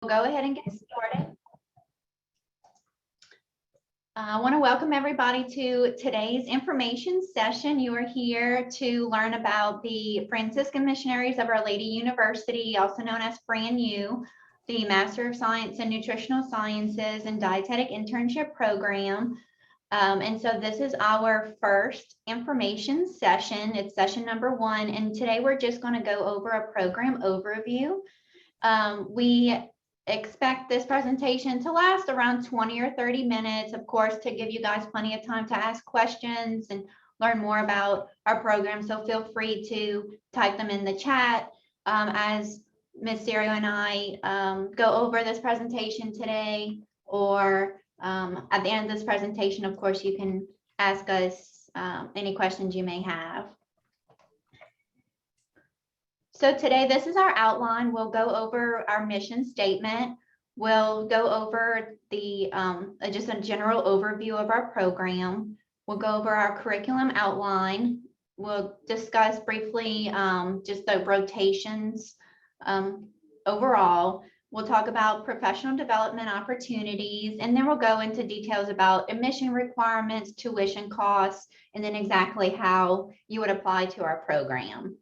Go ahead and get started. I want to welcome everybody to today's information session. You are here to learn about the Franciscan Missionaries of Our Lady University, also known as FranU, the Master of Science in Nutritional Sciences and Dietetic Internship Program. And so this is our first information session. It's session number 1. And today we're just going to go over a program overview. We expect this presentation to last around 20 or 30 minutes, of course, to give you guys plenty of time to ask questions and learn more about our program. So feel free to type them in the chat as Ms. Serio and I go over this presentation today, or at the end of this presentation, of course, you can ask us any questions you may have. So today, this is our outline. We'll go over our mission statement. We'll go over the just a general overview of our program. We'll go over our curriculum outline. We'll discuss briefly just the rotations overall. We'll talk about professional development opportunities, and then we'll go into details about admission requirements, tuition costs, and then exactly how you would apply to our program.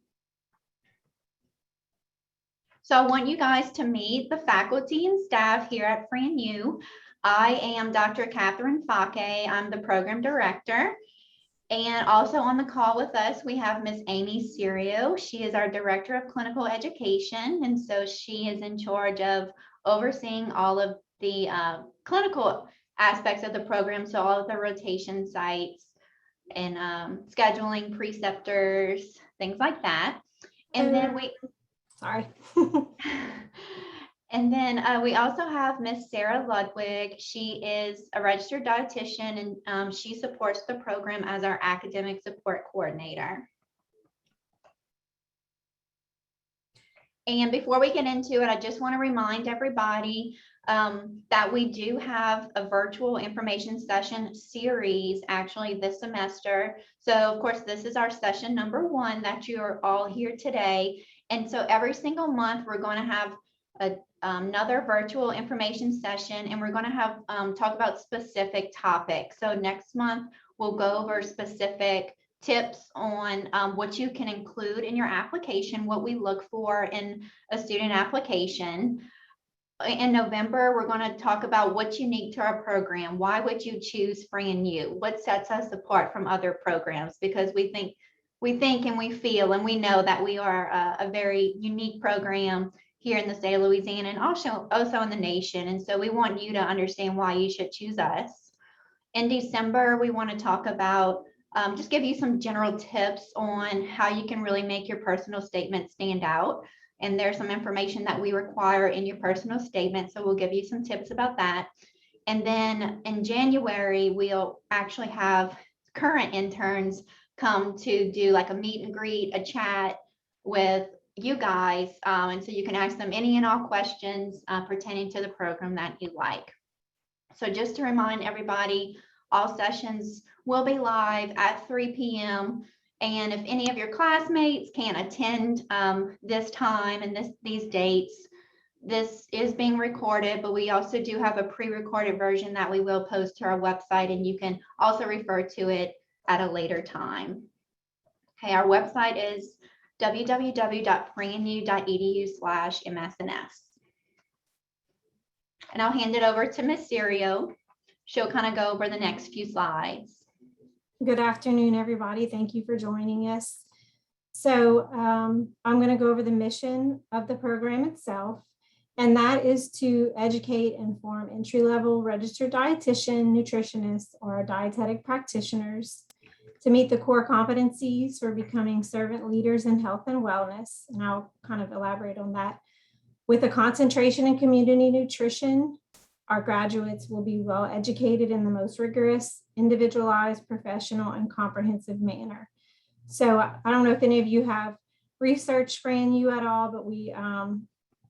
So I want you guys to meet the faculty and staff here at FranU. I am Dr. Catherine Fake. I'm the program director. And also on the call with us, we have Ms. Amy Serio. She is our director of clinical education. And so she is in charge of overseeing all of the clinical aspects of the program. So all of the rotation sites and scheduling preceptors, things like that. And then Sorry. And then we also have Miss Sarah Ludwig. She is a registered dietitian, and she supports the program as our academic support coordinator. And before we get into it, I just want to remind everybody that we do have a virtual information session series actually this semester. So of course, this is our session number 1 that you're all here today. And so every single month, we're going to have another virtual information session, and we're going to have talk about specific topics. So next month, we'll go over specific tips on what you can include in your application, what we look for in a student application. In November, we're going to talk about what's unique to our program. Why would you choose FranU? What sets us apart from other programs? Because we think and we feel and we know that we are a very unique program here in the state of Louisiana and also in the nation. And so we want you to understand why you should choose us. In December, we want to talk about, just give you some general tips on how you can really make your personal statement stand out. And there's some information that we require in your personal statement. So we'll give you some tips about that. And then in January, we'll actually have current interns come to do like a meet and greet, a chat with you guys. And so you can ask them any and all questions pertaining to the program that you like. So just to remind everybody, all sessions will be live at 3 p.m. And if any of your classmates can't attend this time and these dates, this is being recorded, but we also do have a pre-recorded version that we will post to our website, and you can also refer to it at a later time. Okay, our website is www.franu.edu/MSNS. And I'll hand it over to Ms. Serio. She'll kind of go over the next few slides. Good afternoon, everybody. Thank you for joining us. So I'm going to go over the mission of the program itself, and that is to educate and form entry-level registered dietitian, nutritionists, or dietetic practitioners to meet the core competencies for becoming servant leaders in health and wellness. And I'll kind of elaborate on that. With a concentration in community nutrition, our graduates will be well educated in the most rigorous, individualized, professional, and comprehensive manner. So I don't know if any of you have researched FranU at all, but we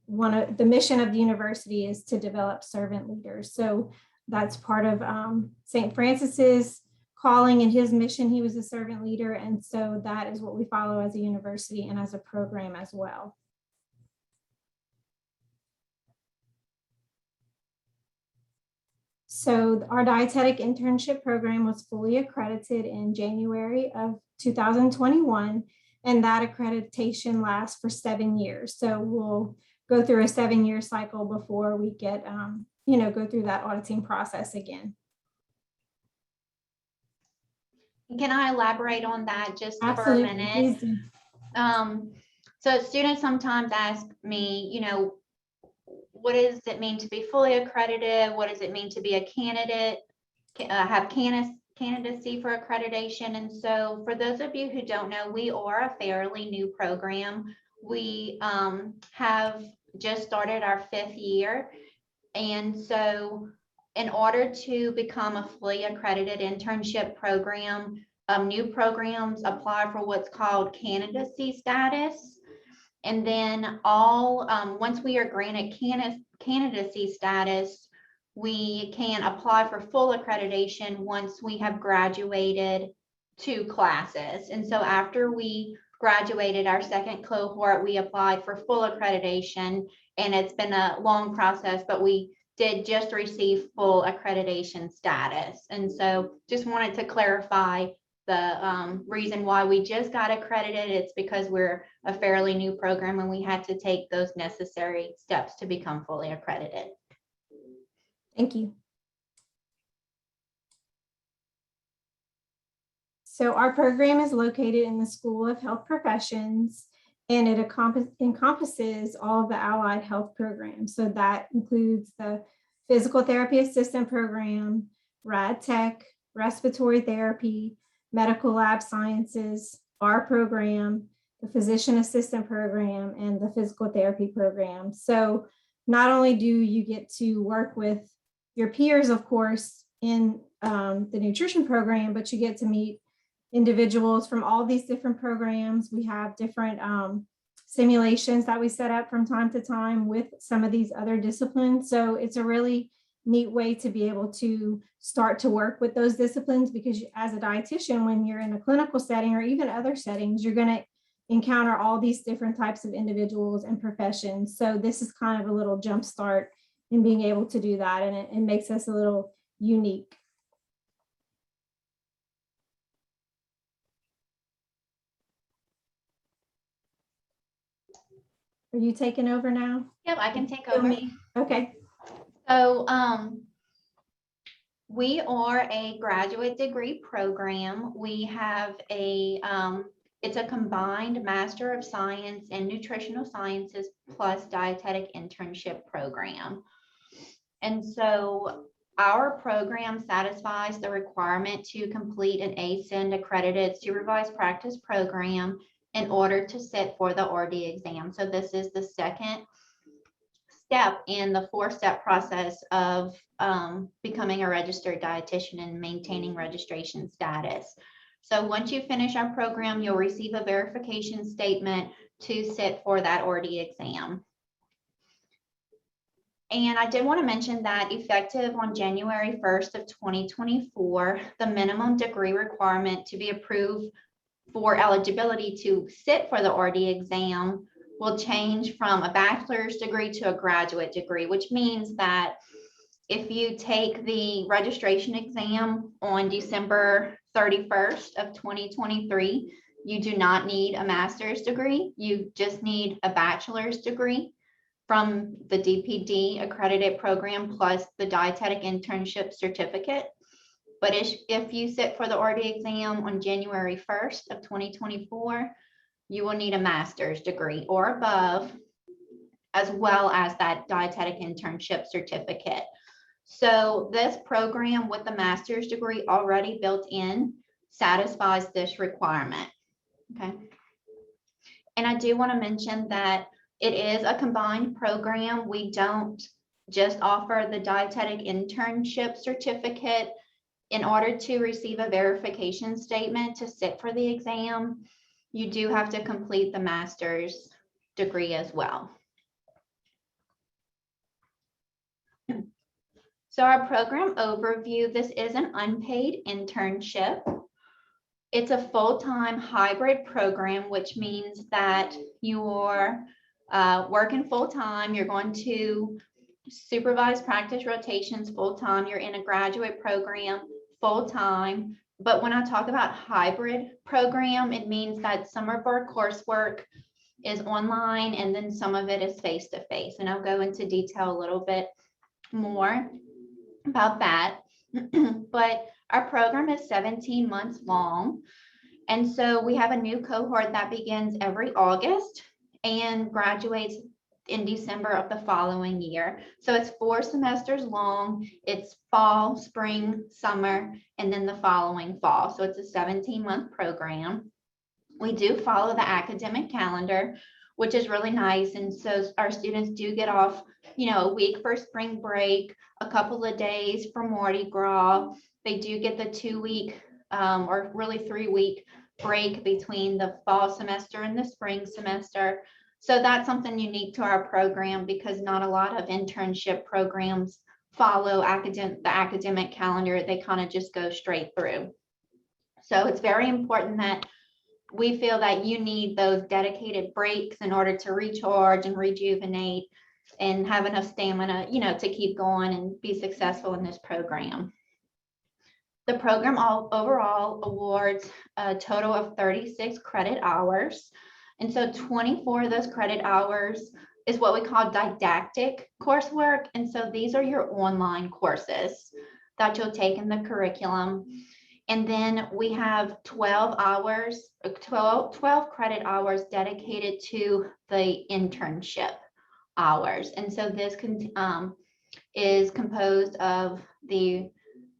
the mission of the university is to develop servant leaders. So that's part of St. Francis's calling and his mission. He was a servant leader. And so that is what we follow as a university and as a program as well. So our dietetic internship program was fully accredited in January of 2021, and that accreditation lasts for 7 years. So we'll go through a 7-year cycle before we get, go through that auditing process again. Can I elaborate on that just for a Absolutely, minute? please do. So students sometimes ask me, what does it mean to be fully accredited? What does it mean to be a candidate, have candidacy for accreditation? And so for those of you who don't know, we are a fairly new program. We have just started our 5th year. And so in order to become a fully accredited internship program, new programs apply for what's called candidacy status. And then once we are granted candidacy status, we can apply for full accreditation once we have graduated 2 classes. And so after we graduated our 2nd cohort, we applied for full accreditation, and it's been a long process, but we did just receive full accreditation status. And so just wanted to clarify the reason why we just got accredited. It's because we're a fairly new program and we had to take those necessary steps to become fully accredited. Thank you. So our program is located in the School of Health Professions, and it encompasses all of the allied health programs. So that includes the physical therapy assistant program, rad tech, respiratory therapy, medical lab sciences, our program, the physician assistant program, and the physical therapy program. So not only do you get to work with your peers, of course, in the nutrition program, but you get to meet individuals from all these different programs. We have different simulations that we set up from time to time with some of these other disciplines. So it's a really neat way to be able to start to work with those disciplines, because as a dietitian, when you're in a clinical setting or even other settings, you're going to encounter all these different types of individuals and professions. So this is kind of a little jump start in being able to do that, and it makes us a little unique. Are you taking over now? Yep, I can take over. Okay. So we are a graduate degree program. We have it's a combined Master of Science in Nutritional Sciences plus Dietetic Internship program. And so our program satisfies the requirement to complete an ASIN accredited supervised practice program in order to sit for the RD exam. So this is the 2nd step in the 4-step process of becoming a registered dietitian and maintaining registration status. So once you finish our program, you'll receive a verification statement to sit for that RD exam. And I did want to mention that effective on January 1st of 2024, the minimum degree requirement to be approved for eligibility to sit for the RD exam will change from a bachelor's degree to a graduate degree, which means that if you take the registration exam on December 31st of 2023, you do not need a master's degree. You just need a bachelor's degree from the DPD accredited program plus the dietetic internship certificate. But if you sit for the RD exam on January 1st of 2024, you will need a master's degree or above, as well as that dietetic internship certificate. So this program with the master's degree already built in satisfies this requirement. Okay. And I do want to mention that it is a combined program. We don't just offer the dietetic internship certificate. In order to receive a verification statement to sit for the exam, you do have to complete the master's degree as well. So our program overview, this is an unpaid internship. It's a full-time hybrid program, which means that you're working full-time. You're going to supervised practice rotations full-time. You're in a graduate program full-time. But when I talk about hybrid program, it means that some of our coursework is online and then some of it is face-to-face. And I'll go into detail a little bit more about that. But our program is 17 months long. And so we have a new cohort that begins every August and graduates in December of the following year. So it's 4 semesters long. It's fall, spring, summer, and then the following fall. So it's a 17-month program. We do follow the academic calendar, which is really nice. And so our students do get off, a week for spring break, a couple of days for Mardi Gras. They do get the 2-week or really 3-week break between the fall semester and the spring semester. So that's something unique to our program because not a lot of internship programs follow the academic calendar. They kind of just go straight through. So it's very important that we feel that you need those dedicated breaks in order to recharge and rejuvenate and have enough stamina, to keep going and be successful in this program. The program overall awards a total of 36 credit hours. And so 24 of those credit hours is what we call didactic coursework. And so these are your online courses that you'll take in the curriculum. And then we have 12 credit hours dedicated to the internship hours. And so this is composed of the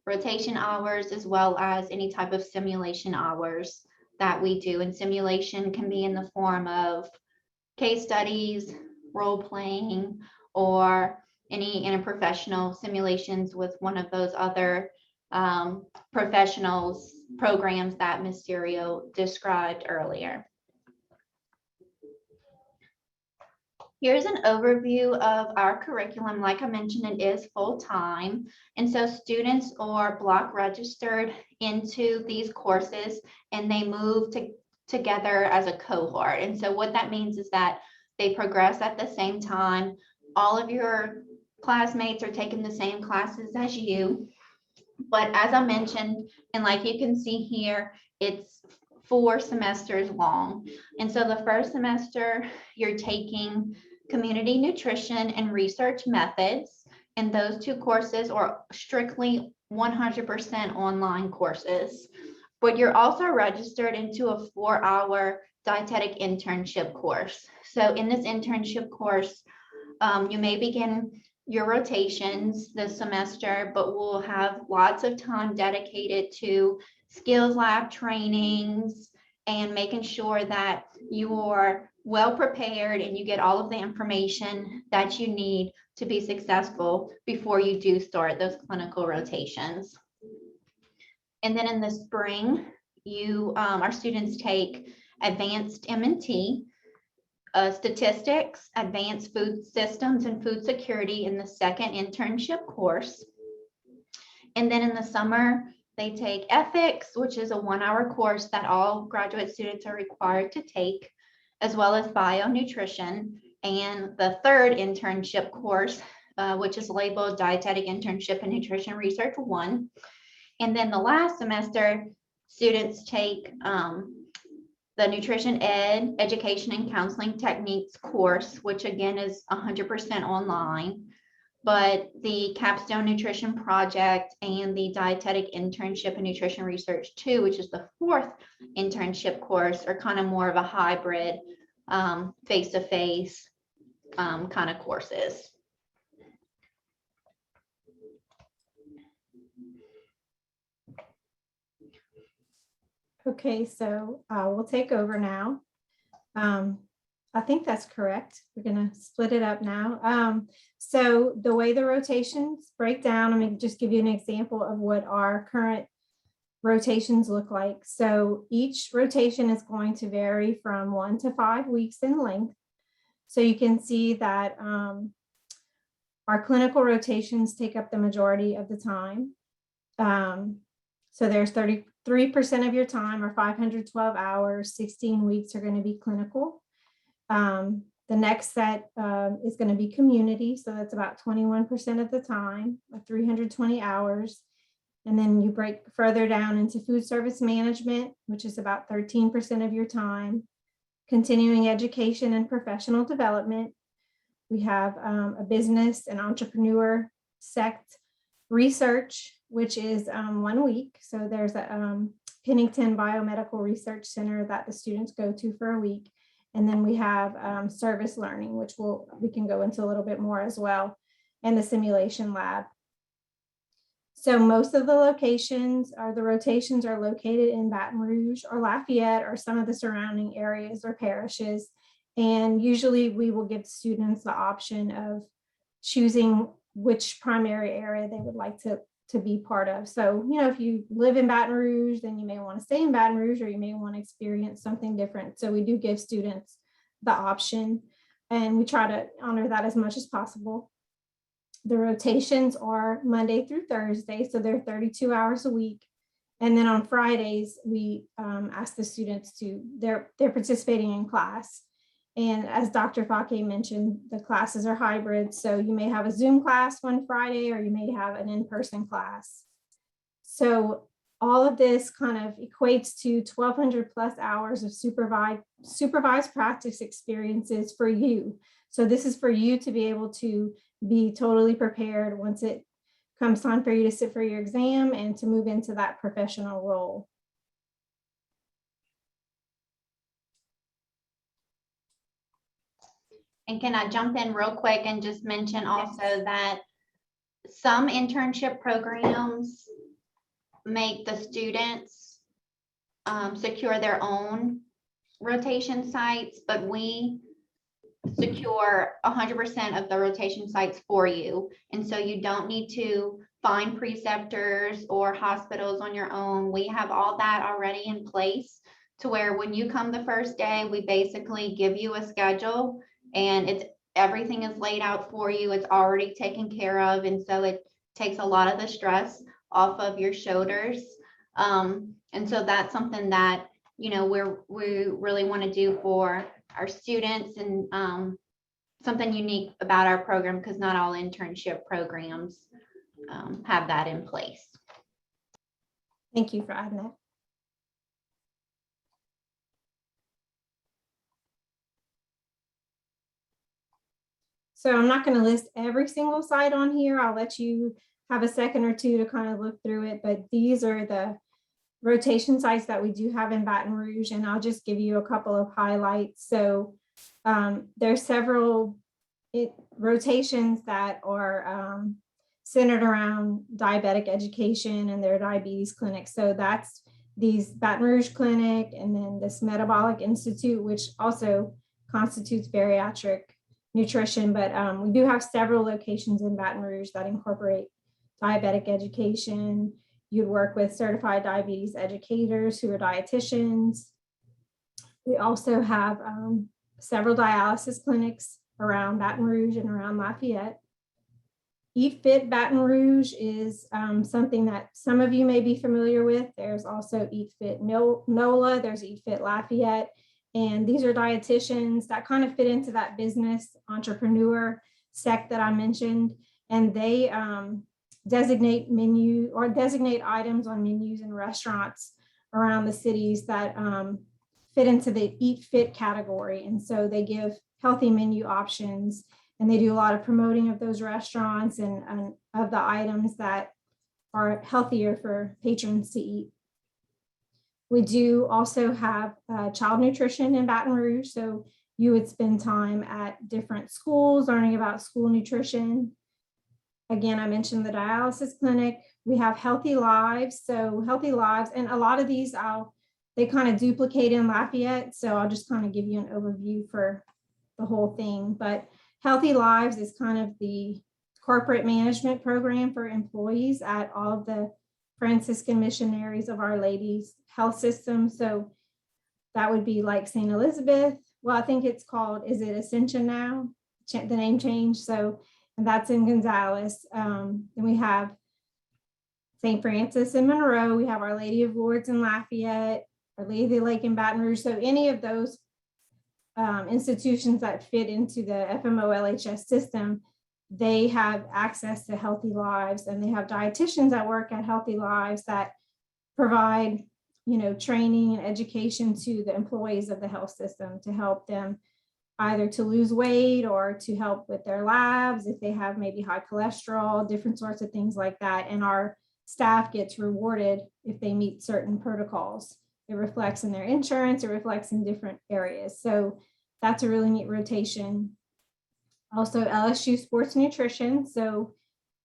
rotation hours as well as any type of simulation hours that we do. And simulation can be in the form of case studies, role playing, or any interprofessional simulations with one of those other professionals programs that Ms. Serio described earlier. Here's an overview of our curriculum. Like I mentioned, it is full-time. And so students are block registered into these courses and they move together as a cohort. And so what that means is that they progress at the same time. All of your classmates are taking the same classes as you. But as I mentioned, and like you can see here, it's 4 semesters long. And so the first semester, you're taking community nutrition and research methods. And those 2 courses are strictly 100% online courses. But you're also registered into a 4-hour dietetic internship course. So in this internship course, you may begin your rotations this semester, but we'll have lots of time dedicated to skills lab trainings and making sure that you are well prepared and you get all of the information that you need to be successful before you do start those clinical rotations. And then in the spring, our students take advanced M&T, statistics, advanced food systems and food security in the second internship course. And then in the summer, they take ethics, which is a 1-hour course that all graduate students are required to take, as well as bionutrition. And the third internship course, which is labeled Dietetic Internship and Nutrition Research 1. And then the last semester, students take the Nutrition Ed, Education and Counseling Techniques course, which again is 100% online. But the Capstone Nutrition Project and the Dietetic Internship and Nutrition Research 2, which is the 4th internship course, are kind of more of a hybrid face-to-face kind of courses. Okay, so we'll take over now. I think that's correct. We're going to split it up now. So the way the rotations break down, I'm going to just give you an example of what our current rotations look like. So each rotation is going to vary from 1 to 5 weeks in length. So you can see that our clinical rotations take up the majority of the time. So there's 33% of your time, or 512 hours, 16 weeks are going to be clinical. The next set is going to be community. So that's about 21% of the time, or 320 hours. And then you break further down into food service management, which is about 13% of your time. Continuing education and professional development. We have a business and entrepreneur sect. Research, which is 1 week. So there's a Pennington Biomedical Research Center that the students go to for a week. And then we have service learning, which we can go into a little bit more as well, and the simulation lab. So most of the locations or the rotations are located in Baton Rouge or Lafayette or some of the surrounding areas or parishes. And usually we will give students the option of choosing which primary area they would like to be part of. So, if you live in Baton Rouge, then you may want to stay in Baton Rouge, or you may want to experience something different. So we do give students the option, and we try to honor that as much as possible. The rotations are Monday through Thursday, so they're 32 hours a week. And then on Fridays, we ask the students they're participating in class. And as Dr. Fake mentioned, the classes are hybrid. So you may have a Zoom class one Friday, or you may have an in-person class. So all of this kind of equates to 1,200 plus hours of supervised practice experiences for you. So this is for you to be able to be totally prepared once it comes time for you to sit for your exam and to move into that professional role. And can I jump in real quick and just mention also that some internship programs make the students secure their own rotation sites, but we secure 100% of the rotation sites for you. And so you don't need to find preceptors or hospitals on your own. We have all that already in place, to where when you come the first day, we basically give you a schedule, and everything is laid out for you. It's already taken care of. And so it takes a lot of the stress off of your shoulders. And so that's something that, we really want to do for our students, and something unique about our program, because not all internship programs have that in place. Thank you for adding that. So I'm not going to list every single site on here. I'll let you have a second or two to kind of look through it, but these are the rotation sites that we do have in Baton Rouge, and I'll just give you a couple of highlights. So there's several rotations that are centered around diabetic education and their diabetes clinics. So that's these Baton Rouge Clinic, and then this Metabolic Institute, which also constitutes bariatric nutrition. But we do have several locations in Baton Rouge that incorporate diabetic education. You'd work with certified diabetes educators who are dietitians. We also have several dialysis clinics around Baton Rouge and around Lafayette. Eat Fit Baton Rouge is something that some of you may be familiar with. There's also Eat Fit NOLA, there's Eat Fit Lafayette, and these are dietitians that kind of fit into that business entrepreneur sect that I mentioned, and they designate items on menus in restaurants around the cities that fit into the Eat Fit category. And so they give healthy menu options, and they do a lot of promoting of those restaurants and of the items that are healthier for patrons to eat. We do also have child nutrition in Baton Rouge. So you would spend time at different schools learning about school nutrition. Again, I mentioned the dialysis clinic. We have Healthy Lives. So Healthy Lives, and a lot of these they kind of duplicate in Lafayette. So I'll just kind of give you an overview for the whole thing. But Healthy Lives is kind of the corporate management program for employees at all of the Franciscan Missionaries of Our Lady's health system. So that would be like St. Elizabeth. Well, I think it's called, is it Ascension now? The name changed. So, and that's in Gonzales. Then we have St. Francis in Monroe. We have Our Lady of Lourdes in Lafayette, Our Lady of the Lake in Baton Rouge. So any of those institutions that fit into the FMO LHS system, they have access to Healthy Lives, and they have dietitians that work at Healthy Lives that provide, training and education to the employees of the health system to help them either to lose weight or to help with their labs if they have maybe high cholesterol, different sorts of things like that. And our staff gets rewarded if they meet certain protocols. It reflects in their insurance, it reflects in different areas. So that's a really neat rotation. Also LSU sports nutrition. So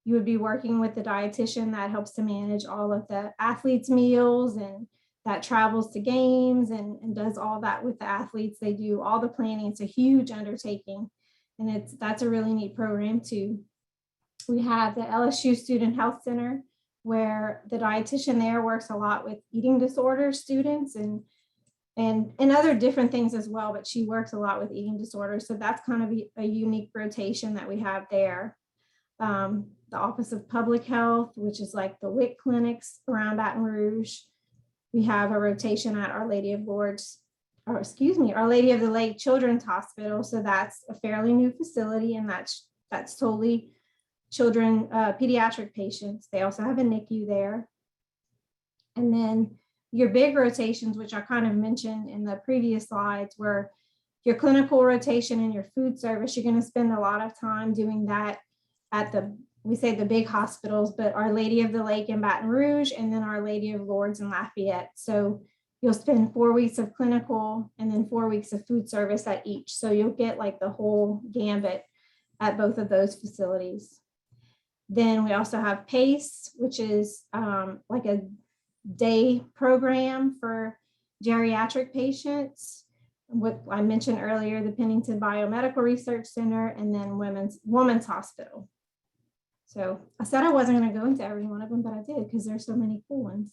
you would be working with the dietitian that helps to manage all of the athletes' meals and that travels to games and does all that with the athletes. They do all the planning. It's a huge undertaking. And that's a really neat program too. We have the LSU Student Health Center, where the dietitian there works a lot with eating disorder students and other different things as well, but she works a lot with eating disorders. So that's kind of a unique rotation that we have there. The Office of Public Health, which is like the WIC clinics around Baton Rouge. We have a rotation at Our Lady of Lourdes, Our Lady of the Lake Children's Hospital. So that's a fairly new facility, and that's totally children, pediatric patients. They also have a NICU there. And then your big rotations, which I kind of mentioned in the previous slides, were your clinical rotation and your food service. You're going to spend a lot of time doing that at we say the big hospitals, but Our Lady of the Lake in Baton Rouge, and then Our Lady of Lourdes in Lafayette. So you'll spend 4 weeks of clinical and then 4 weeks of food service at each. So you'll get like the whole gambit at both of those facilities. Then we also have PACE, which is like a day program for geriatric patients. What I mentioned earlier, the Pennington Biomedical Research Center, and then Women's Hospital. So I said I wasn't going to go into every one of them, but I did because there's so many cool ones.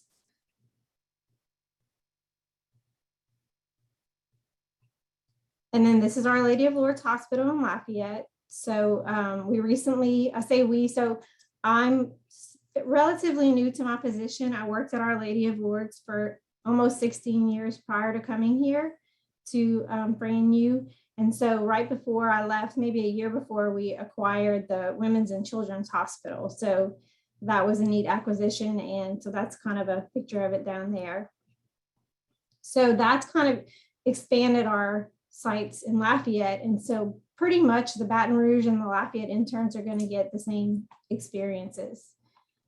And then this is Our Lady of Lourdes Hospital in Lafayette. So so I'm relatively new to my position. I worked at Our Lady of Lourdes for almost 16 years prior to coming here to FranU. And so right before I left, maybe a year before, we acquired the Women's and Children's Hospital. So that was a neat acquisition. And so that's kind of a picture of it down there. So that's kind of expanded our sites in Lafayette. And so pretty much the Baton Rouge and the Lafayette interns are going to get the same experiences.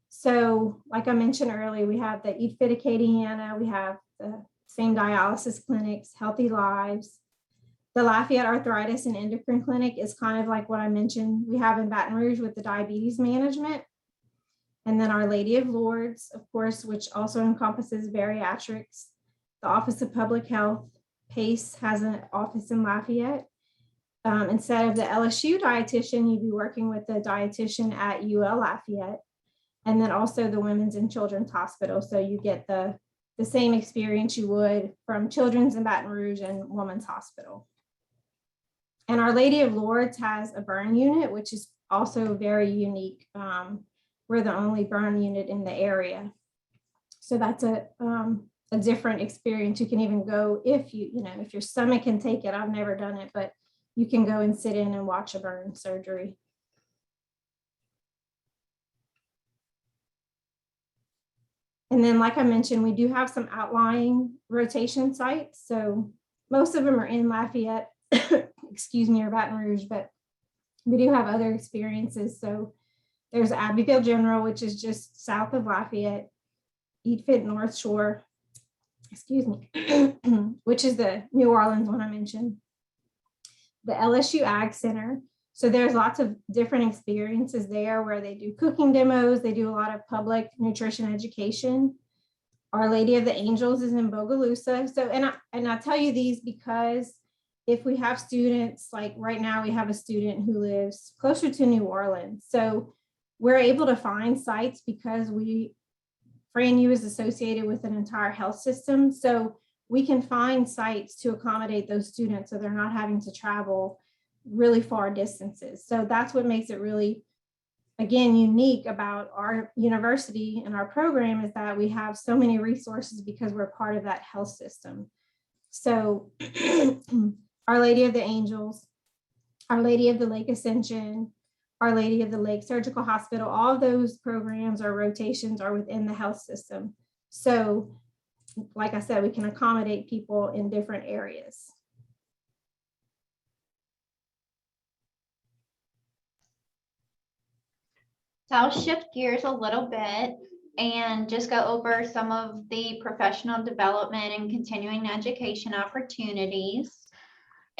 So like I mentioned earlier, we have the Eat Fit Acadiana, we have the same dialysis clinics, Healthy Lives. The Lafayette Arthritis and Endocrine Clinic is kind of like what I mentioned we have in Baton Rouge with the diabetes management. And then Our Lady of Lourdes, of course, which also encompasses bariatrics. The Office of Public Health, PACE, has an office in Lafayette. Instead of the LSU dietitian, you'd be working with the dietitian at UL Lafayette. And then also the Women's and Children's Hospital. So you get the same experience you would from Children's in Baton Rouge and Women's Hospital. And Our Lady of Lourdes has a burn unit, which is also very unique. We're the only burn unit in the area. So that's a different experience. You can even go if if your stomach can take it. I've never done it, but you can go and sit in and watch a burn surgery. And then, like I mentioned, we do have some outlying rotation sites. So most of them are in Lafayette, or Baton Rouge, but we do have other experiences. So there's Abbeville General, which is just south of Lafayette, Eat Fit North Shore, which is the New Orleans one I mentioned. The LSU Ag Center. So there's lots of different experiences there where they do cooking demos. They do a lot of public nutrition education. Our Lady of the Angels is in Bogalusa. So, and I tell you these because if we have students, like right now we have a student who lives closer to New Orleans. So we're able to find sites because FranU is associated with an entire health system. So we can find sites to accommodate those students so they're not having to travel really far distances. So that's what makes it really, again, unique about our university and our program, is that we have so many resources because we're part of that health system. So Our Lady of the Angels, Our Lady of the Lake Ascension, Our Lady of the Lake Surgical Hospital. All of those programs or rotations are within the health system. So like I said, we can accommodate people in different areas. So I'll shift gears a little bit and just go over some of the professional development and continuing education opportunities.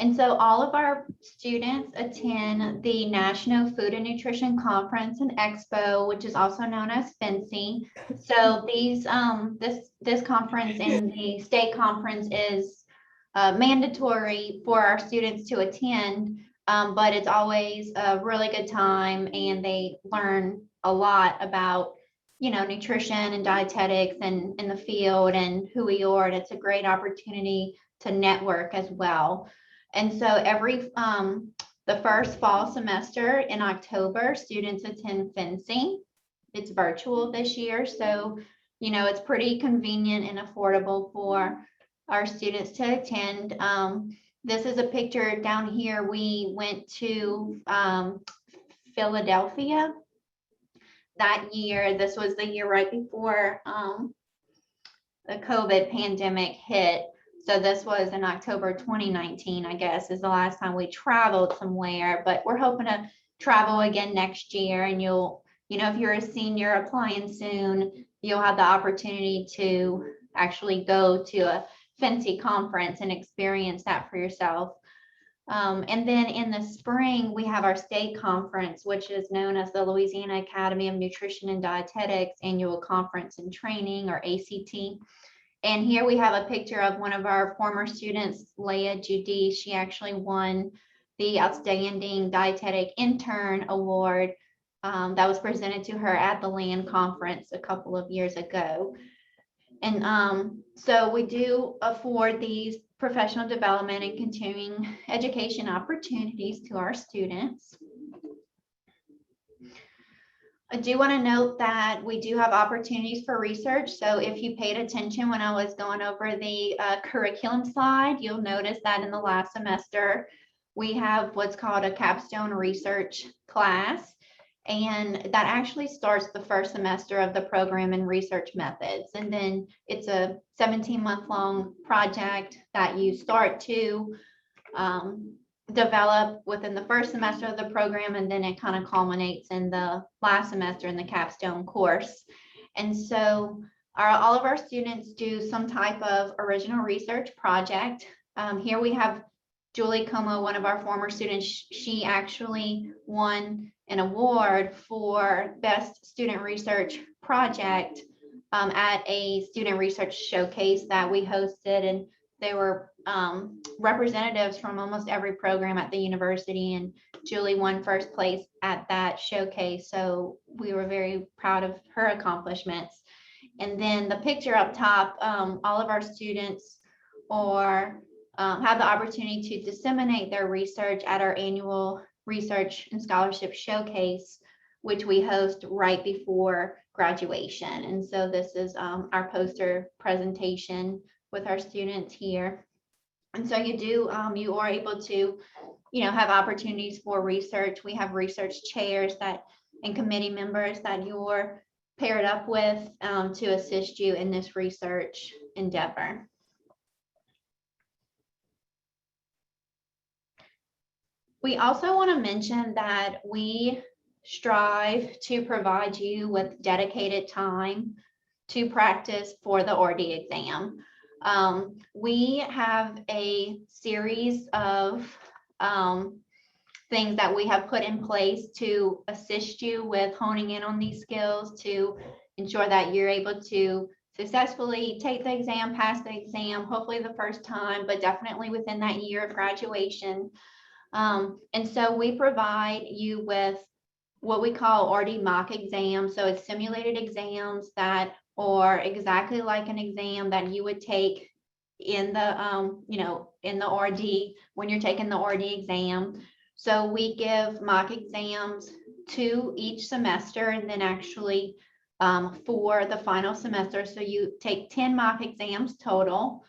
And so all of our students attend the National Food and Nutrition Conference and Expo, which is also known as FNCE. So this conference and the state conference is mandatory for our students to attend, but it's always a really good time, and they learn a lot about, you know, nutrition and dietetics and in the field and who we are. And it's a great opportunity to network as well. And so the first fall semester in October, students attend FNCE. It's virtual this year, so, you know, it's pretty convenient and affordable for our students to attend. This is a picture down here. We went to Philadelphia that year. This was the year right before the COVID pandemic hit. So this was in October 2019, I guess, is the last time we traveled somewhere, but we're hoping to travel again next year. And you'll, you know, if you're a senior applying soon, you'll have the opportunity to actually go to a FNCE conference and experience that for yourself. And then in the spring, we have our state conference, which is known as the Louisiana Academy of Nutrition and Dietetics Annual Conference and Training, or ACT. And here we have a picture of one of our former students, Leah Judy. She actually won the Outstanding Dietetic Intern Award that was presented to her at the LAN conference a couple of years ago. And so we do afford these professional development and continuing education opportunities to our students. I do want to note that we do have opportunities for research. So if you paid attention when I was going over the curriculum slide, you'll notice that in the last semester, we have what's called a capstone research class. And that actually starts the first semester of the program in research methods. And then it's a 17-month-long project that you start to develop within the first semester of the program, and then it kind of culminates in the last semester in the capstone course. And so all of our students do some type of original research project. Here we have Julie Como, one of our former students. She actually won an award for Best Student Research Project at a student research showcase that we hosted, and they were representatives from almost every program at the university, and Julie won first place at that showcase. So we were very proud of her accomplishments. And then the picture up top, all of our students have the opportunity to disseminate their research at our annual Research and Scholarship Showcase, which we host right before graduation. And so this is our poster presentation with our students here. And so you are able to, you know, have opportunities for research. We have research chairs and committee members that you're paired up with to assist you in this research endeavor. We also want to mention that we strive to provide you with dedicated time to practice for the ORD exam. We have a series of things that we have put in place to assist you with honing in on these skills, to ensure that you're able to successfully take the exam, pass the exam, hopefully the first time, but definitely within that year of graduation. And so we provide you with what we call ORD mock exams. So it's simulated exams that are exactly like an exam that you would take in the, in the ORD when you're taking the ORD exam. So we give mock exams to each semester, and then actually for the final semester. So you take 10 mock exams total.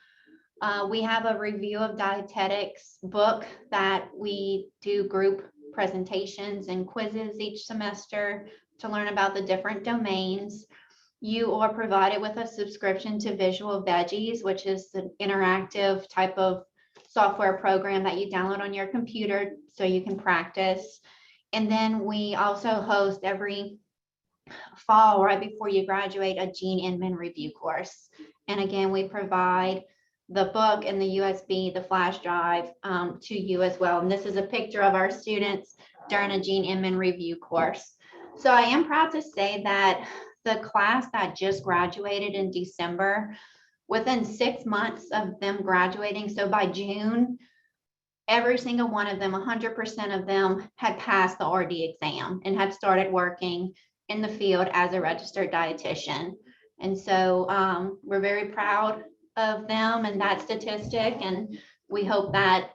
We have a review of Dietetics book that we do group presentations and quizzes each semester to learn about the different domains. You are provided with a subscription to Visual Veggies, which is the interactive type of software program that you download on your computer so you can practice. And then we also host every fall, right before you graduate, a Gene Inman review course. And again, we provide the book and the USB, the flash drive to you as well. And this is a picture of our students during a Gene Inman review course. So I am proud to say that the class that just graduated in December, within 6 months of them graduating, so by June, every single one of them, 100% of them had passed the RD exam and had started working in the field as a registered dietitian. And so we're very proud of them and that statistic. And we hope that,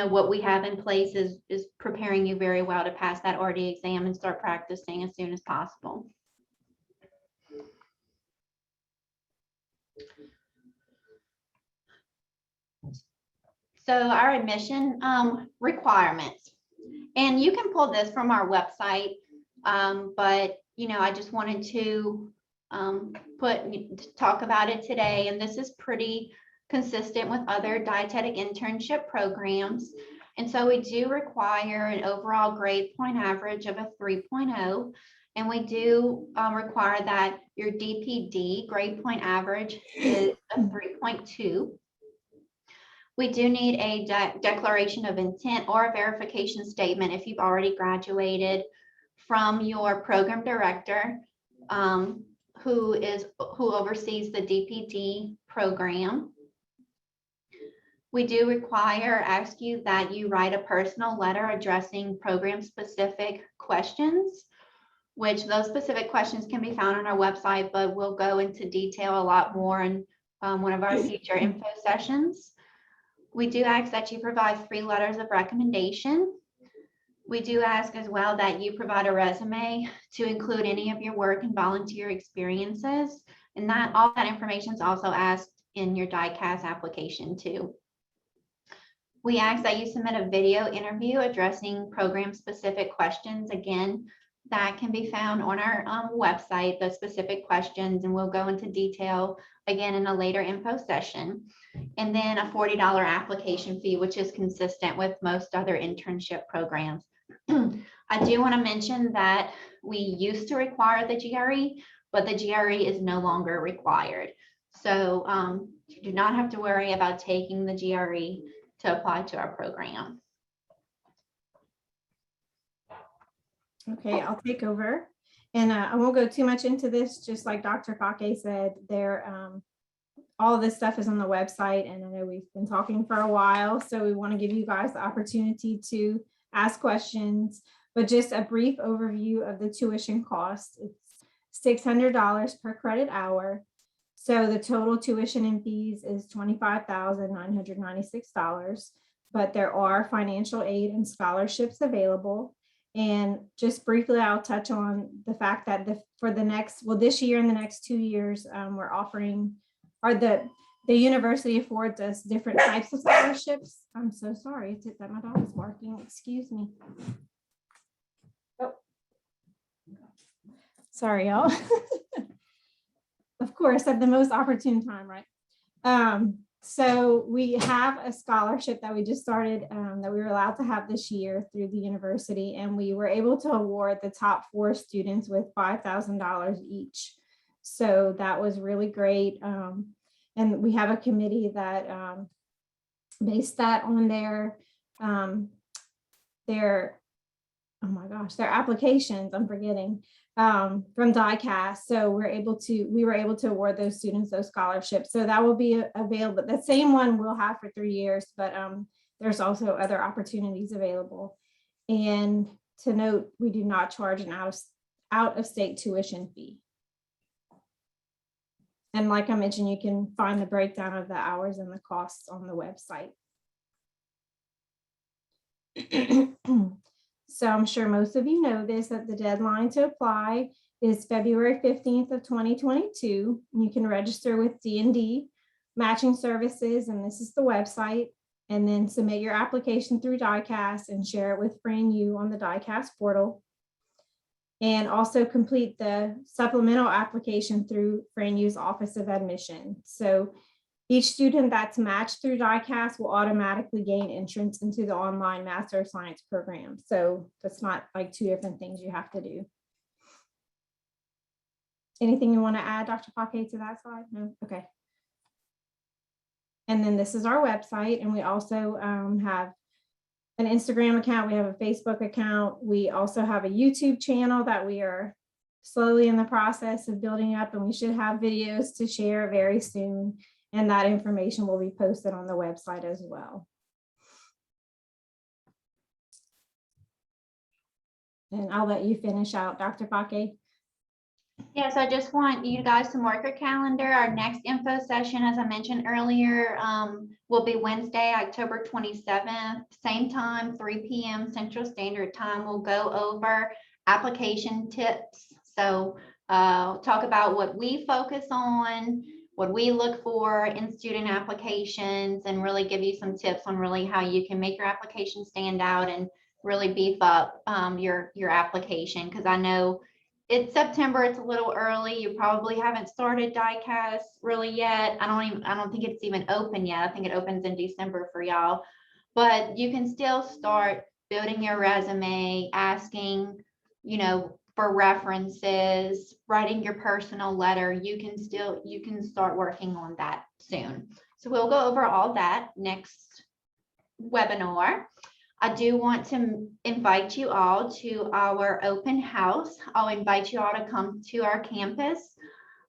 what we have in place is preparing you very well to pass that RD exam and start practicing as soon as possible. So our admission requirements, and you can pull this from our website, but I just wanted to talk about it today, and this is pretty consistent with other dietetic internship programs. And so we do require an overall grade point average of a 3.0, and we do require that your DPD grade point average is a 3.2. We do need a declaration of intent or a verification statement if you've already graduated from your program director, who oversees the DPD program. We do ask you that you write a personal letter addressing program-specific questions, which those specific questions can be found on our website, but we'll go into detail a lot more in one of our future info sessions. We do ask that you provide 3 letters of recommendation. We do ask as well that you provide a resume to include any of your work and volunteer experiences, and that all that information is also asked in your DICAS application too. We ask that you submit a video interview addressing program-specific questions. Again, that can be found on our website, the specific questions, and we'll go into detail again in a later info session. And then a $40 application fee, which is consistent with most other internship programs. I do want to mention that we used to require the GRE, but the GRE is no longer required. So you do not have to worry about taking the GRE to apply to our program. Okay, I'll take over. And I won't go too much into this, just like Dr. Kake said, all of this stuff is on the website, and I know we've been talking for a while, so we want to give you guys the opportunity to ask questions, but just a brief overview of the tuition cost. It's $600 per credit hour. So the total tuition and fees is $25,996, but there are financial aid and scholarships available. And just briefly, I'll touch on the fact that this year and the next 2 years, we're offering, or the university affords us different types of scholarships. I'm so sorry, it's that my dog is barking, excuse me. Oh, sorry, y'all. Of course, at the most opportune time, right? So we have a scholarship that we just started that we were allowed to have this year through the university, and we were able to award the top 4 students with $5,000 each. So that was really great. And we have a committee that based that on their applications, I'm forgetting, from DICAS. So we were able to award those students those scholarships. So that will be available. The same one we'll have for 3 years, but there's also other opportunities available. And to note, we do not charge an out-of-state tuition fee. And like I mentioned, you can find the breakdown of the hours and the costs on the website. So I'm sure most of you know this, that the deadline to apply is February 15th of 2022. You can register with D&D matching services, and this is the website, and then submit your application through DICAS and share it with FranU on the DICAS portal. And also complete the supplemental application through FranU's Office of Admission. So each student that's matched through DICAS will automatically gain entrance into the online Master of Science program. So that's not like two different things you have to do. Anything you want to add, Dr. Paquet, to that slide? No? Okay. And then this is our website, and we also have an Instagram account. We have a Facebook account. We also have a YouTube channel that we are slowly in the process of building up, and we should have videos to share very soon. And that information will be posted on the website as well. And I'll let you finish out, Dr. Paquet. Yes, I just want you guys to mark your calendar. Our next info session, as I mentioned earlier, will be Wednesday, October 27th, same time, 3 p.m. Central Standard Time. We'll go over application tips. So talk about what we focus on, what we look for in student applications, and really give you some tips on really how you can make your application stand out and really beef up your application. Because I know it's September, it's a little early. You probably haven't started DICAS really yet. I don't think it's even open yet. I think it opens in December for y'all. But you can still start building your resume, asking, for references, writing your personal letter. You can start working on that soon. So we'll go over all that next webinar. I do want to invite you all to our open house. I'll invite you all to come to our campus,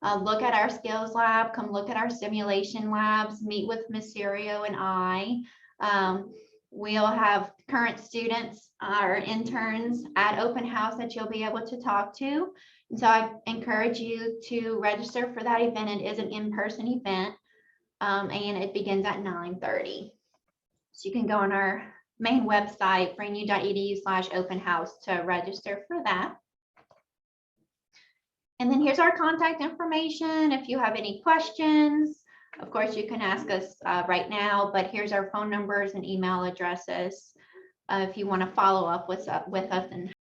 look at our skills lab, come look at our simulation labs, meet with Ms. Serio and I. We'll have current students, our interns at open house that you'll be able to talk to. And so I encourage you to register for that event. It is an in-person event, and it begins at 9:30. So you can go on our main website, franu.edu/open house, to register for that. And then here's our contact information. If you have any questions, of course, you can ask us right now, but here's our phone numbers and email addresses if you want to follow up with us and